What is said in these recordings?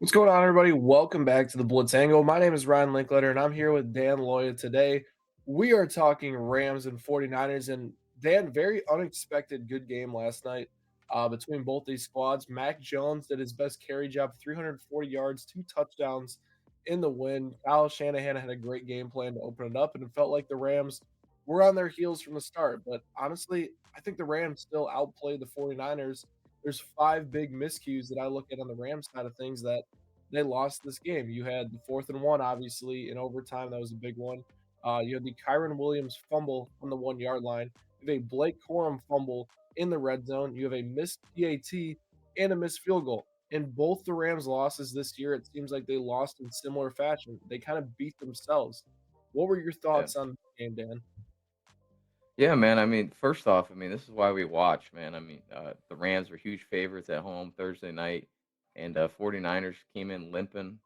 What's going on, everybody? Welcome back to the Blitz Angle. My name is Ryan Linkletter, and I'm here with Dan Loya today. We are talking Rams and 49ers. And Dan, very unexpected good game last night between both these squads. Mac Jones did his best carry job, 340 yards, 2 touchdowns in the win. Kyle Shanahan had a great game plan to open it up, and it felt like the Rams were on their heels from the start. But honestly, I think the Rams still outplayed the 49ers. There's five big miscues that I look at on the Rams side of things that they lost this game. You had the 4th and 1, obviously, in overtime. That was a big one. You had the Kyren Williams fumble on the 1 yard line. You have a Blake Corum fumble in the red zone. You have a missed PAT and a missed field goal. In both the Rams' losses this year, it seems like they lost in similar fashion. They kind of beat themselves. What were your Yeah. thoughts on the game, Dan? Yeah, man. I mean, first off, this is why we watch, man. The Rams were huge favorites at home Thursday night, and 49ers came in limping.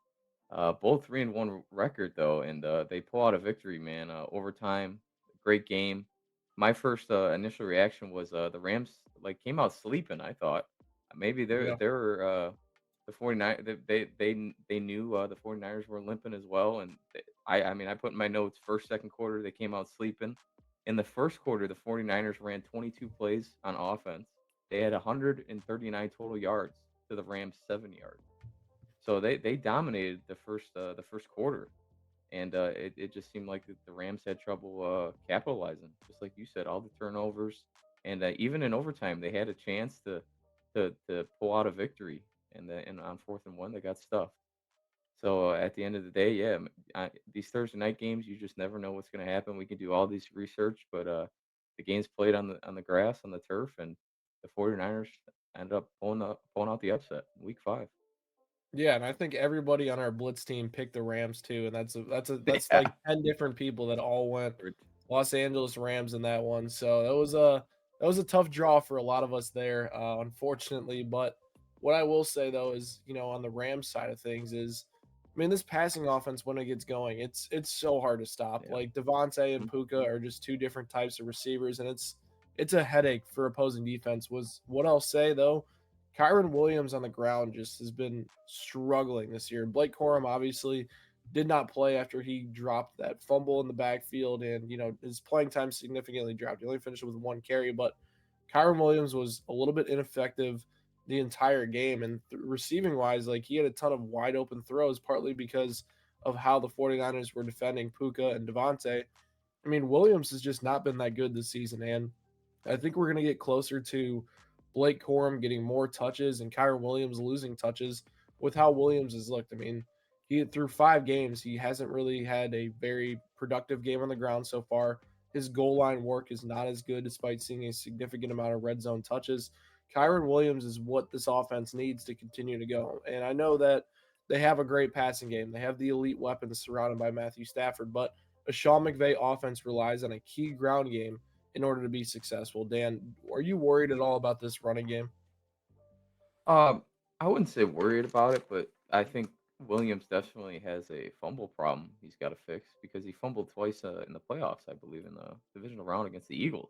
Both 3-1 record though, and they pull out a victory, man. Overtime, great game. My first initial reaction was the Rams like came out sleeping. I thought maybe Yeah. they were the 49 they knew the 49ers were limping as well, and I put in my notes first second quarter they came out sleeping. In the first quarter, the 49ers ran 22 plays on offense. They had 139 total yards to the Rams 7 yards. So they dominated the first quarter, and it just seemed like the Rams had trouble capitalizing. Just like you said, all the turnovers, and even in overtime, they had a chance to pull out a victory, and on 4th and 1, they got stuffed. So at the end of the day, yeah, these Thursday night games, you just never know what's going to happen. We can do all these research, but the game's played on the grass, on the turf, and the 49ers ended up pulling out the upset in week 5. Yeah, and I think everybody on our blitz team picked the Rams too, and that's like Yeah. 10 different people that all went Rid- Los Angeles Rams in that one. So that was a tough draw for a lot of us there, unfortunately. But what I will say though is, on the Rams side of things is, I mean, this passing offense when it gets going, it's so hard to stop. Yeah. Like Devontae and Mhm. Puka are just two different types of receivers, and it's a headache for opposing defense. Was what I'll say though. Kyren Williams on the ground just has been struggling this year. Blake Corum obviously did not play after he dropped that fumble in the backfield, and his playing time significantly dropped. He only finished with one carry, but Kyren Williams was a little bit ineffective the entire game. And receiving wise, like he had a ton of wide open throws, partly because of how the 49ers were defending Puka and Devontae. I mean, Williams has just not been that good this season, and I think we're going to get closer to Blake Corum getting more touches and Kyren Williams losing touches with how Williams has looked. I mean, he through 5 games, he hasn't really had a very productive game on the ground so far. His goal line work is not as good despite seeing a significant amount of red zone touches. Kyren Williams is what this offense needs to continue to go. And I know that they have a great passing game. They have the elite weapons surrounded by Matthew Stafford, but a Sean McVay offense relies on a key ground game in order to be successful. Dan, are you worried at all about this running game? Um, I wouldn't say worried about it, but I think Williams definitely has a fumble problem he's got to fix because he fumbled twice in the playoffs, I believe, in the divisional round against the Eagles.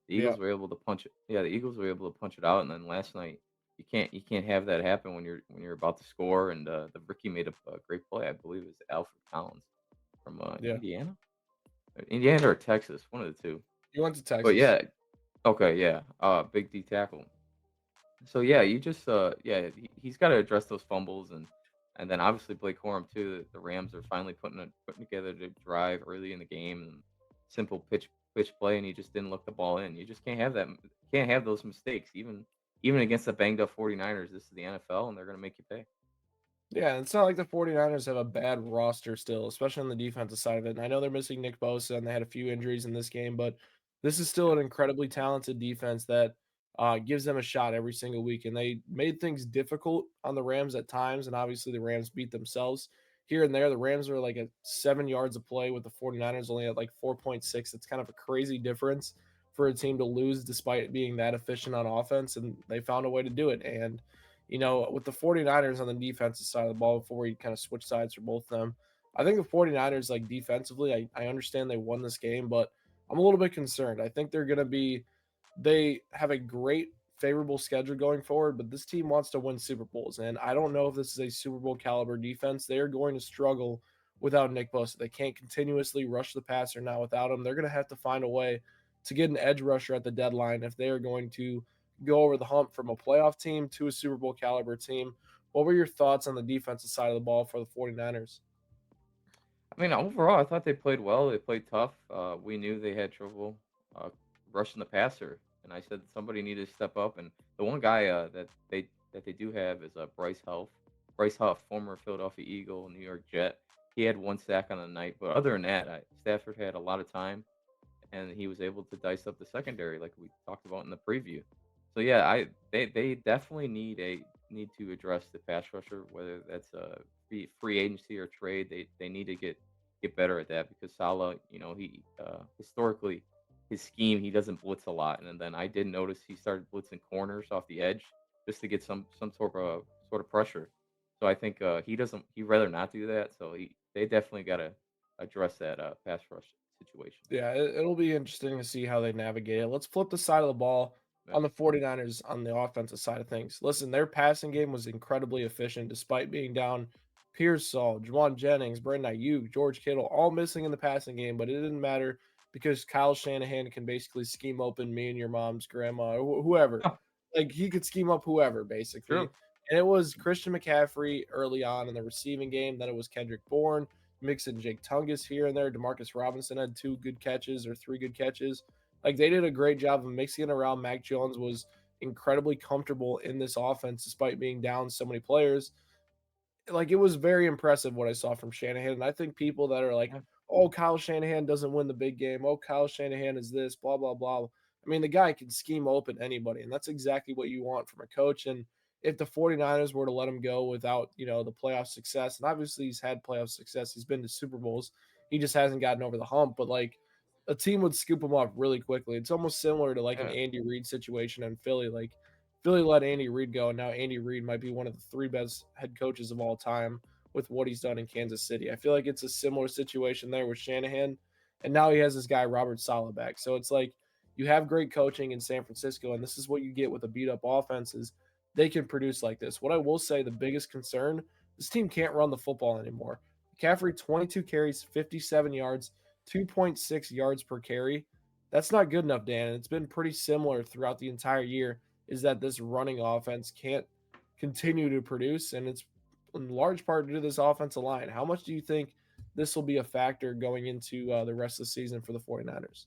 The Yeah. Eagles were able to punch it. Yeah, the Eagles were able to punch it out, and then last night you can't have that happen when you're about to score. And the rookie made a great play. I believe it was Alfred Collins from Yeah. Indiana or Texas, one of the two. He went to But Texas. yeah, okay, yeah, big D tackle. So yeah, he's got to address those fumbles and then obviously Blake Corum too. The Rams are finally putting together the drive early in the game and simple pitch play, and he just didn't look the ball in. You just can't have that. Can't have those mistakes even against the banged up 49ers. This is the NFL, and they're gonna make you pay. Yeah, and it's not like the 49ers have a bad roster still, especially on the defensive side of it. And I know they're missing Nick Bosa and they had a few injuries in this game, but this is still Yeah, an incredibly talented defense that gives them a shot every single week. And they made things difficult on the Rams at times. And obviously, the Rams beat themselves here and there. The Rams are like at 7 yards of play with the 49ers only at like 4.6. It's kind of a crazy difference for a team to lose despite being that efficient on offense. And they found a way to do it. And with the 49ers on the defensive side of the ball before we kind of switch sides for both of them, I think the 49ers, like defensively, I understand they won this game, but I'm a little bit concerned. I think they have a great favorable schedule going forward, but this team wants to win Super Bowls. And I don't know if this is a Super Bowl caliber defense. They are going to struggle without Nick Bosa. They can't continuously rush the passer now without him. They're going to have to find a way to get an edge rusher at the deadline if they are going to go over the hump from a playoff team to a Super Bowl caliber team. What were your thoughts on the defensive side of the ball for the 49ers? I mean, overall, I thought they played well. They played tough. We knew they had trouble uh, rushing the passer, and I said somebody needed to step up. And the one guy that they do have is Bryce Huff. Bryce Huff, former Philadelphia Eagle, New York Jet. He had one sack on the night, but other than that, Stafford had a lot of time, and he was able to dice up the secondary like we talked about in the preview. So yeah, they definitely need to address the pass rusher, whether that's a free agency or trade. They need to get better at that because Salah, he historically his scheme he doesn't blitz a lot, and then I did notice he started blitzing corners off the edge just to get some sort of pressure. So I think he'd rather not do that. So they definitely got to address that pass rush situation. Yeah, it'll be interesting to see how they navigate it. Let's flip the side of the ball Yeah. on the 49ers on the offensive side of things. Listen, their passing game was incredibly efficient despite being down Pearsall, Juwan Jennings, Brandon Ayuk, George Kittle, all missing in the passing game, but it didn't matter because Kyle Shanahan can basically scheme open me and your mom's grandma or whoever. Like he could scheme up whoever basically. True. And it was Christian McCaffrey early on in the receiving game. Then it was Kendrick Bourne mixing Jake Tungus here and there. Demarcus Robinson had 2 good catches or 3 good catches. Like they did a great job of mixing it around. Mac Jones was incredibly comfortable in this offense despite being down so many players. Like it was very impressive what I saw from Shanahan. And I think people that are like, Yeah. oh, Kyle Shanahan doesn't win the big game. Oh, Kyle Shanahan is this, blah, blah, blah. I mean, the guy can scheme open anybody, and that's exactly what you want from a coach. And if the 49ers were to let him go without, the playoff success, and obviously he's had playoff success, he's been to Super Bowls, he just hasn't gotten over the hump. But like a team would scoop him up really quickly. It's almost similar to like an Yeah. Andy Reid situation in Philly. Like Philly let Andy Reid go, and now Andy Reid might be one of the 3 best head coaches of all time with what he's done in Kansas City. I feel like it's a similar situation there with Shanahan, and now he has this guy Robert Saleh back. So it's like you have great coaching in San Francisco, and this is what you get with a beat up offense is they can produce like this. What I will say, the biggest concern, this team can't run the football anymore. McCaffrey, 22 carries, 57 yards, 2.6 yards per carry. That's not good enough, Dan. And it's been pretty similar throughout the entire year. Is that this running offense can't continue to produce, and it's in large part due to this offensive line. How much do you think this will be a factor going into the rest of the season for the 49ers?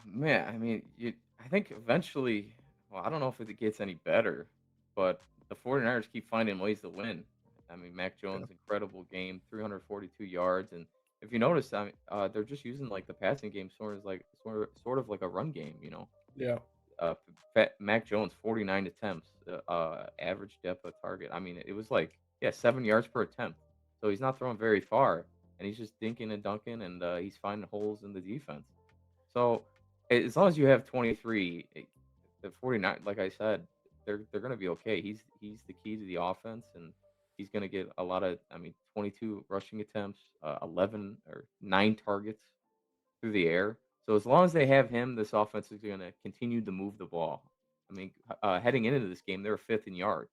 Man, I mean, I think eventually, well, I don't know if it gets any better, but the 49ers keep finding ways to win. I mean, Mac Yeah. Jones, incredible game, 342 yards, and if you notice, I mean, they're just using like the passing game sort of like a run game, Yeah. Mac Jones, 49 attempts, average depth of target. I mean, it was like, yeah, 7 yards per attempt. So he's not throwing very far, and he's just dinking and dunking, and he's finding holes in the defense. So as long as you have 23, the 49, like I said, they're going to be okay. He's the key to the offense, and he's going to get a lot of, I mean, 22 rushing attempts, 11 or 9 targets through the air. So as long as they have him, this offense is going to continue to move the ball. I mean, heading into this game, they're fifth in yards,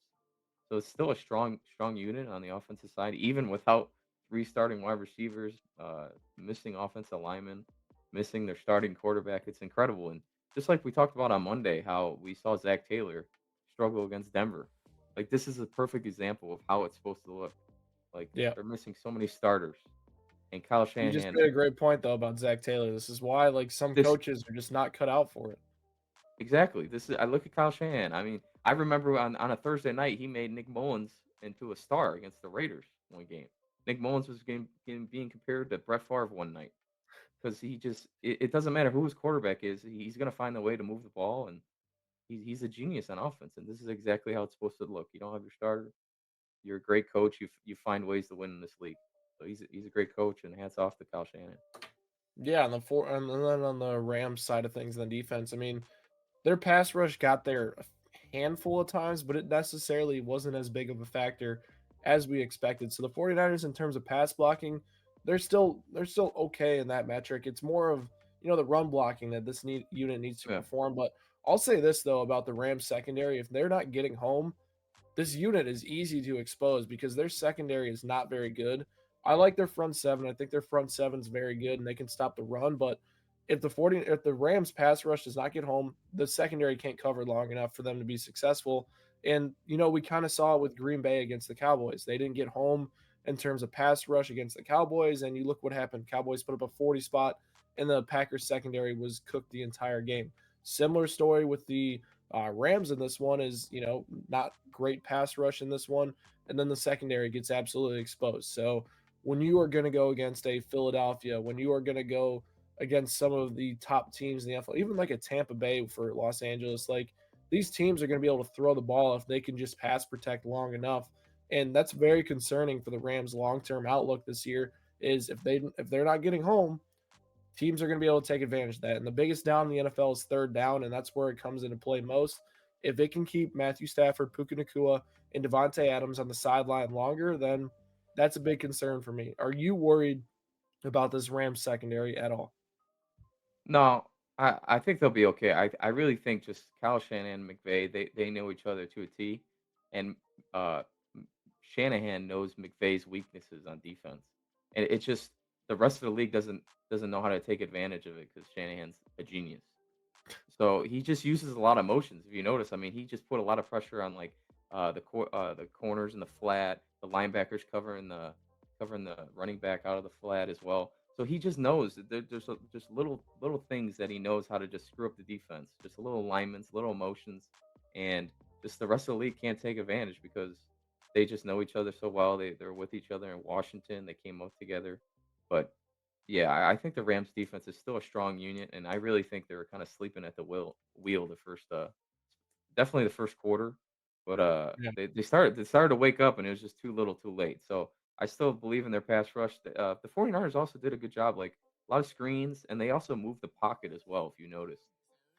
so it's still a strong unit on the offensive side, even without 3 starting wide receivers, missing offensive linemen, missing their starting quarterback. It's incredible, and just like we talked about on Monday, how we saw Zach Taylor struggle against Denver. Like this is a perfect example of how it's supposed to look. Like Yeah. they're missing so many starters, and Kyle You just Shanahan. made a great point though about Zach Taylor. This is why like some This coaches are just not cut out for it. Exactly. This is I look at Kyle Shanahan. I mean, I remember on a Thursday night he made Nick Mullins into a star against the Raiders one game. Nick Mullins was being compared to Brett Favre one night because it doesn't matter who his quarterback is, he's going to find a way to move the ball, and he's a genius on offense, and this is exactly how it's supposed to look. You don't have your starter, you're a great coach, you find ways to win in this league. So he's a great coach, and hats off to Kyle Shanahan. Yeah, and then on the Rams side of things, the defense. I mean, their pass rush got there a handful of times, but it necessarily wasn't as big of a factor as we expected. So the 49ers in terms of pass blocking, they're still okay in that metric. It's more of, the run blocking that this unit needs to Yeah. perform. But I'll say this though about the Rams secondary: if they're not getting home, this unit is easy to expose because their secondary is not very good. I like their front seven. I think their front seven's very good and they can stop the run. But if the Rams pass rush does not get home, the secondary can't cover long enough for them to be successful. And we kind of saw it with Green Bay against the Cowboys. They didn't get home in terms of pass rush against the Cowboys, and you look what happened. Cowboys put up a 40 spot, and the Packers secondary was cooked the entire game. Similar story with the Rams in this one is, not great pass rush in this one, and then the secondary gets absolutely exposed. So when you are going to go against a Philadelphia, when you are going to go against some of the top teams in the NFL, even like a Tampa Bay for Los Angeles, like these teams are going to be able to throw the ball if they can just pass protect long enough. And that's very concerning for the Rams' long-term outlook this year is if they're not getting home, teams are going to be able to take advantage of that. And the biggest down in the NFL is third down, and that's where it comes into play most. If it can keep Matthew Stafford, Puka Nacua, and Devontae Adams on the sideline longer, then that's a big concern for me. Are you worried about this Rams secondary at all? No, I think they'll be okay. I really think just Kyle Shanahan and McVay, they know each other to a T, and uh, Shanahan knows McVay's weaknesses on defense, and it's just the rest of the league doesn't know how to take advantage of it because Shanahan's a genius. So he just uses a lot of motions. If you notice, I mean, he just put a lot of pressure on like the corners and the flat, the linebackers covering the running back out of the flat as well. So he just knows that just little things that he knows how to just screw up the defense. Just little alignments, little emotions, and just the rest of the league can't take advantage because they just know each other so well. They're with each other in Washington. They came up together, but yeah, I think the Rams defense is still a strong unit, and I really think they were kind of sleeping at the wheel the first definitely the first quarter, but Yeah. they started to wake up, and it was just too little, too late. So I still believe in their pass rush. The 49ers also did a good job, like a lot of screens, and they also moved the pocket as well, if you notice.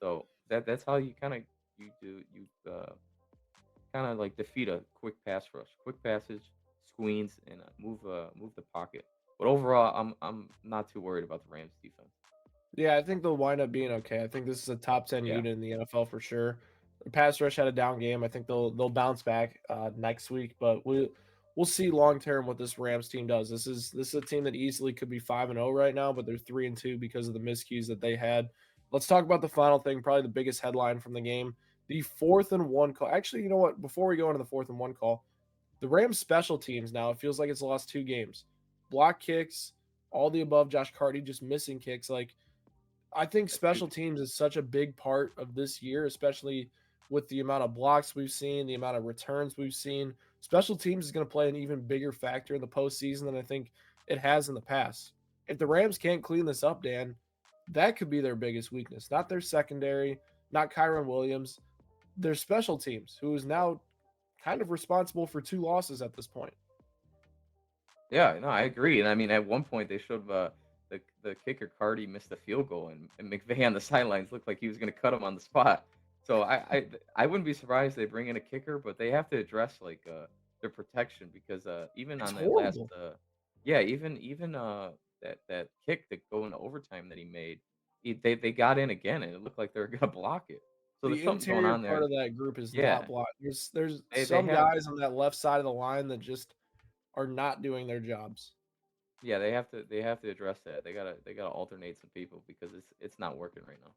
So that's how you kind of you do you kind of like defeat a quick pass rush, quick passage, screens, and move the pocket. But overall, I'm not too worried about the Rams defense. Yeah, I think they'll wind up being okay. I think this is a top 10 Yeah, unit in the NFL for sure. The pass rush had a down game. I think they'll bounce back next week, but we'll see long term what this Rams team does. This is a team that easily could be 5-0 right now, but they're 3-2 because of the miscues that they had. Let's talk about the final thing, probably the biggest headline from the game. The 4th and 1 call. Actually, you know what? Before we go into the 4th and 1 call, the Rams special teams now, it feels like it's lost 2 games. Block kicks, all the above, Josh Carty just missing kicks. Like I think that's special huge. teams is such a big part of this year, especially with the amount of blocks we've seen, the amount of returns we've seen. Special teams is going to play an even bigger factor in the postseason than I think it has in the past. If the Rams can't clean this up, Dan, that could be their biggest weakness. Not their secondary, not Kyren Williams, their special teams, who is now kind of responsible for 2 losses at this point. Yeah, no, I agree. And I mean, at one point they showed the kicker Cardi missed a field goal, and McVay on the sidelines looked like he was going to cut him on the spot. So I wouldn't be surprised they bring in a kicker, but they have to address like their protection because even It's on that last horrible. yeah, even that kick that go into overtime that he made, they got in again, and it looked like they were going to block it. So there's The something going interior on part there. of that group is not Yeah, blocked. There's they some have guys on that left side of the line that just are not doing their jobs. Yeah, they have to address that. They gotta alternate some people because it's not working right now.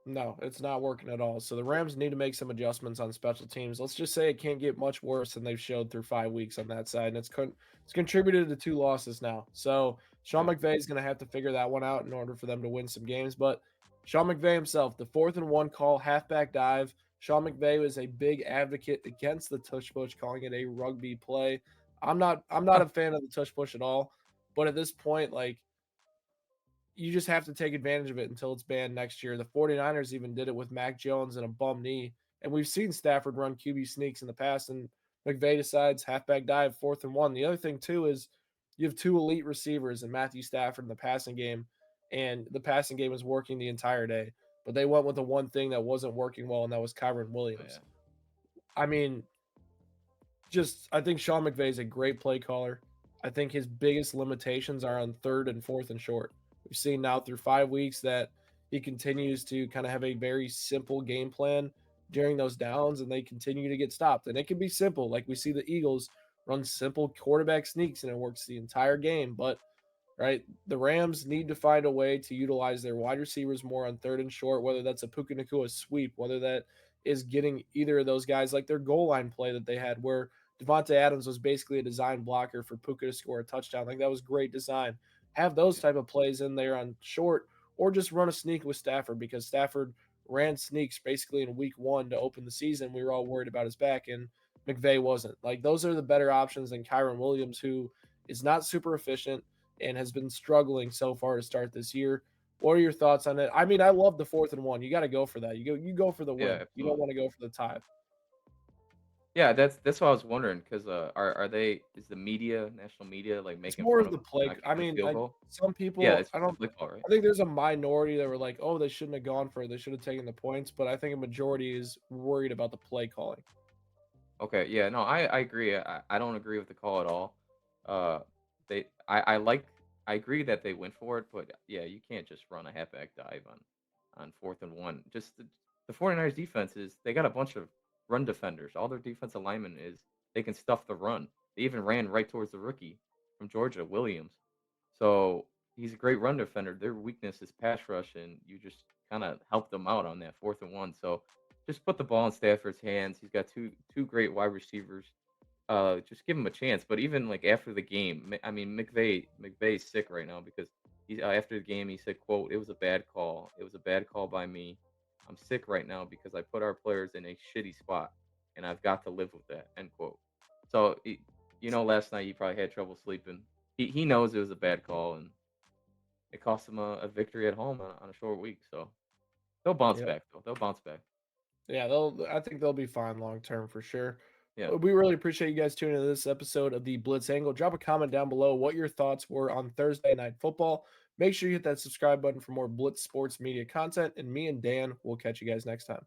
No, it's not working at all. So the Rams need to make some adjustments on special teams. Let's just say it can't get much worse than they've showed through 5 weeks on that side, and it's contributed to 2 losses now. So Sean Yeah. McVay is going to have to figure that one out in order for them to win some games. But Sean McVay himself, the 4th and 1 call, halfback dive. Sean McVay was a big advocate against the tush push, calling it a rugby play. I'm not a fan of the tush push at all. But at this point, like you just have to take advantage of it until it's banned next year. The 49ers even did it with Mac Jones and a bum knee. And we've seen Stafford run QB sneaks in the past, and McVay decides halfback dive, 4th and 1. The other thing, too, is you have 2 elite receivers in Matthew Stafford in the passing game, and the passing game is working the entire day. But they went with the one thing that wasn't working well, and that was Kyren Oh, Williams. yeah. I mean, I think Sean McVay is a great play caller. I think his biggest limitations are on 3rd and 4th and short. We've seen now through 5 weeks that he continues to kind of have a very simple game plan during those downs, and they continue to get stopped. And it can be simple, like we see the Eagles run simple quarterback sneaks, and it works the entire game. But right, the Rams need to find a way to utilize their wide receivers more on third and short, whether that's a Puka Nakua sweep, whether that is getting either of those guys like their goal line play that they had where Devontae Adams was basically a design blocker for Puka to score a touchdown. Like that was great design. Have those Yeah. type of plays in there on short, or just run a sneak with Stafford, because Stafford ran sneaks basically in week 1 to open the season. We were all worried about his back, and McVay wasn't. Like those are the better options than Kyren Williams, who is not super efficient and has been struggling so far to start this year. What are your thoughts on it? I mean, I love the 4th and 1. You got to go for that. You go for the Yeah, win. You don't absolutely. want to go for the tie. Yeah, that's what I was wondering because are they is the media, national media, like It's making more fun of of the them for play. not I kicking the mean, field like goal? some Yeah, people, it's just the play call, right? I think there's a minority that were like, "Oh, they shouldn't have gone for it. They should have taken the points." But I think a majority is worried about the play calling. Okay, yeah, no, I agree. I don't agree with the call at all. Uh, I like I agree that they went for it, but yeah, you can't just run a halfback dive on 4th and 1. Just the 49ers defense is they got a bunch of run defenders. All their defensive linemen is they can stuff the run. They even ran right towards the rookie from Georgia, Williams. So he's a great run defender. Their weakness is pass rush, and you just kind of helped them out on that 4th and 1. So just put the ball in Stafford's hands. He's got two great wide receivers. Just give him a chance. But even like after the game, I mean McVay's sick right now because he's after the game he said, "quote It was a bad call. It was a bad call by me. I'm sick right now because I put our players in a shitty spot, and I've got to live with that." End quote. So last night he probably had trouble sleeping. He knows it was a bad call, and it cost them a victory at home on a short week. So they'll bounce Yep. back though. They'll bounce back. Yeah, I think they'll be fine long term for sure. Yeah. We really appreciate you guys tuning into this episode of the Blitz Angle. Drop a comment down below what your thoughts were on Thursday Night Football. Make sure you hit that subscribe button for more Blitz sports media content. And me and Dan will catch you guys next time.